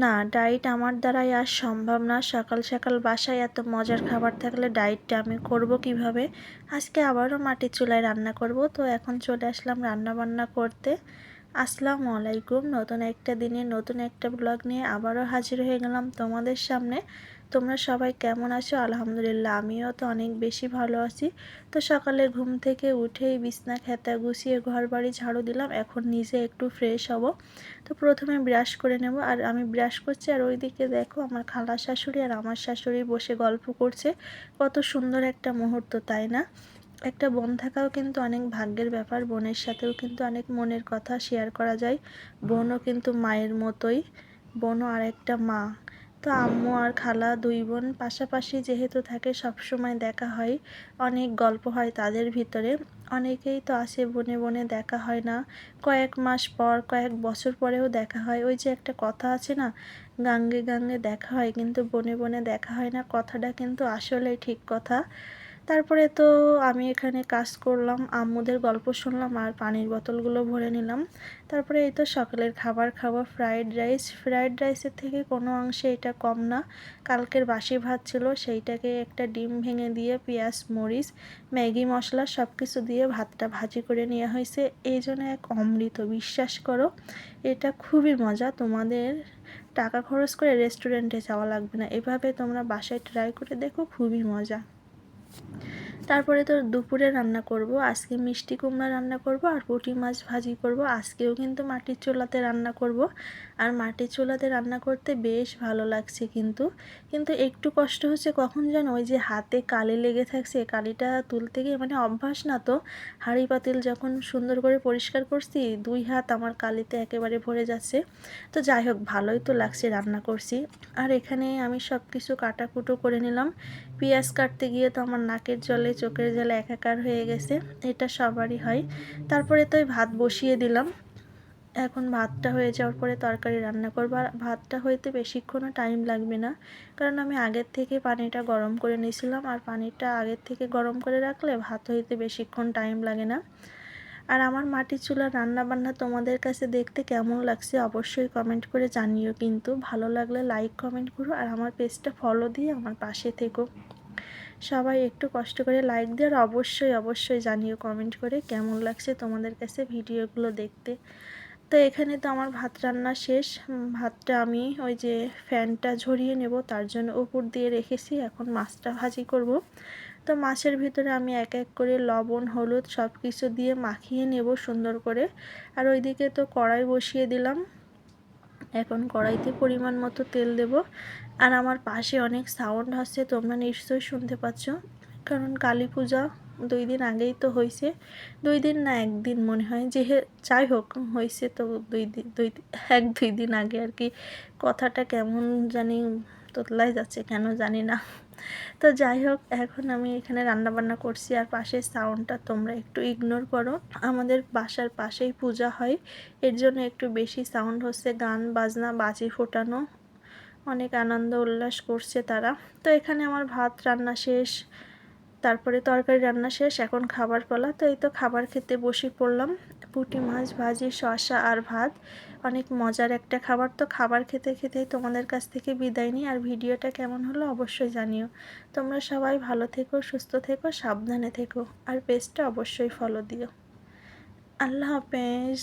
না, ডায়েট আমার দ্বারাই আর সম্ভব না। সকাল সকাল বাসায় এত মজার খাবার থাকলে ডায়েটটা আমি করব কিভাবে? আজকে আবারও মাটির চুলায় রান্না করব। তো এখন চলে আসলাম রান্না বান্না করতে। আসসালামু আলাইকুম। নতুন একটা দিনে নতুন একটা ব্লগ নিয়ে আবারও হাজির হয়ে গেলাম তোমাদের সামনে। তোমরা সবাই কেমন আছো? আলহামদুলিল্লাহ, আমিও তো অনেক বেশি ভালো আছি। তো সকালে ঘুম থেকে উঠেই বিছনা খেতা গুছিয়ে ঘর বাড়ি ঝাড়ু দিলাম। এখন নিজে একটু ফ্রেশ হব। তো প্রথমে ব্রাশ করে নেব, আর আমি ব্রাশ করছি আর ওইদিকে দেখো আমার খালা শাশুড়ি আর আমার শাশুড়ি বসে গল্প করছে। কত সুন্দর একটা মুহূর্ত, তাই না? একটা বোন থাকাও কিন্তু অনেক ভাগ্যের ব্যাপার। বোনের সাথেও কিন্তু অনেক মনের কথা শেয়ার করা যায়। বোনও কিন্তু মায়ের মতোই, বোনও আর একটা মা। তো আম্মু আর খালা দুই বোন পাশাপাশি যেহেতু থাকে, সবসময় দেখা হয়, অনেক গল্প হয় তাদের ভিতরে। অনেকেই তো আসে বনে বনে দেখা হয় না, কয়েক মাস পর কয়েক বছর পরেও দেখা হয়। ওই যে একটা কথা আছে না, গাঙ্গে গাঙ্গে দেখা হয় কিন্তু বনে বনে দেখা হয় না, কথাটা কিন্তু আসলেই ঠিক কথা। তারপরে তো আমি এখানে কাজ করলাম, আম্মুদের গল্প শুনলাম আর পানির বোতলগুলো ভরে নিলাম। তারপরে এই তো সকালের খাবার খাওয়া, ফ্রাইড রাইস। ফ্রাইড রাইসের থেকে কোনো অংশে এটা কম না। কালকের বাসি ভাত ছিল, সেইটাকে একটা ডিম ভেঙে দিয়ে পেঁয়াজ মরিচ ম্যাগি মশলা সব কিছু দিয়ে ভাতটা ভাজি করে নেওয়া হয়েছে। এই জন্য এক অমৃত, বিশ্বাস করো এটা খুবই মজা। তোমাদের টাকা খরচ করে রেস্টুরেন্টে যাওয়া লাগবে না, এভাবে তোমরা বাসায় ট্রাই করে দেখো, খুবই মজা। তারপরে তো দুপুরে রান্না করব, আজকে মিষ্টি কুমড়া রান্না করব আর পুঁটি মাছ ভাজি করব। আজকেও কিন্তু মাটির চুলাতে রান্না করব। আর মাটির চুলাতে রান্না করতে বেশ ভালো লাগছে, কিন্তু কিন্তু একটু কষ্ট হচ্ছে কখন যেন, ওই যে হাতে কালি লেগে থাকছে, কালিটা তুলতে গিয়ে মানে অভ্যাস না তো। হাঁড়ি পাতিল যখন সুন্দর করে পরিষ্কার করছি, দুই হাত আমার কালিতে একেবারে ভরে যাচ্ছে। তো যাই হোক, ভালোই তো লাগছে রান্না করছি। আর এখানে আমি সব কিছু কাটাকুটো করে নিলাম। পেঁয়াজ কাটতে গিয়ে তো আমার নাকের জলে চোখের জলে একাকার হয়ে গেছে, এটা সবারই হয়। তারপরে তো ভাত বসিয়ে দিলাম। এখন ভাতটা হয়ে যাওয়ার পরে তরকারি রান্না করবো। আর ভাতটা হইতে বেশিক্ষণও টাইম লাগবে না, কারণ আমি আগের থেকে পানিটা গরম করে নিয়েছিলাম। আর পানিটা আগের থেকে গরম করে রাখলে ভাত হইতে বেশিক্ষণ টাইম লাগে না। আর আমার মাটির চুলার রান্না বান্না তোমাদের কাছে দেখতে কেমন লাগছে অবশ্যই কমেন্ট করে জানিও, কিন্তু ভালো লাগলে লাইক কমেন্ট করো আর আমার পেজটা ফলো দিয়ে আমার পাশে থেকো। সবাই একটু কষ্ট করে লাইক দিয়ে, আর অবশ্যই অবশ্যই জানিও কমেন্ট করে কেমন লাগছে তোমাদের কাছে ভিডিওগুলো দেখতে। তো এখানে তো আমার ভাত রান্না শেষ। ভাতটা আমি ওই যে ফ্যানটা ঝরিয়ে নেব, তার জন্য উপর দিয়ে রেখেছি। এখন মাছটা ভাজি করব। তো মাছের ভিতরে আমি এক এক করে লবণ হলুদ সব কিছু দিয়ে মাখিয়ে নেব সুন্দর করে। আর ওইদিকে তো কড়াই বসিয়ে দিলাম, এখন কড়াইতে পরিমাণ মতো তেল দেব। আর আমার পাশে অনেক সাউন্ড হচ্ছে, তোমরা নিশ্চয়ই শুনতে পাচ্ছ, কারণ কালী পূজা 2 দিন আগেই তো হয়েছে। 2 দিন না, একদিন মনে হয়, যাই হোক হয়েছে তো 2 দিন, 1-2 দিন আগে আর কি। কথাটা কেমন জানি তোতলাই যাচ্ছে, কেন জানি না। তো যাই হোক, এখন আমি এখানে রান্না বান্না করছি আর পাশের সাউন্ডটা তোমরা একটু ইগনোর করো। আমাদের বাসার পাশেই পূজা হয়, এর জন্য একটু বেশি সাউন্ড হচ্ছে, গান বাজনা বাজি ফোটানো, অনেক আনন্দ উল্লাস করছে তারা। তো এখানে আমার ভাত রান্না শেষ, তারপরে তরকারি রান্না শেষ, এখন খাবার পালা। তো এই তো খাবার খেতে বসে পড়লাম। পুঁটি মাছ ভাজি, শসা আর ভাত, অনেক মজার একটা খাবার। তো খাবার খেতে খেতেই তোমাদের কাছ থেকে বিদায় নিই। আর ভিডিওটা কেমন হলো অবশ্যই জানিও। তোমরা সবাই ভালো থেকো, সুস্থ থেকো, সাবধানে থেকো, আর পেজটা অবশ্যই ফলো দিও। আল্লাহ হাফেজ।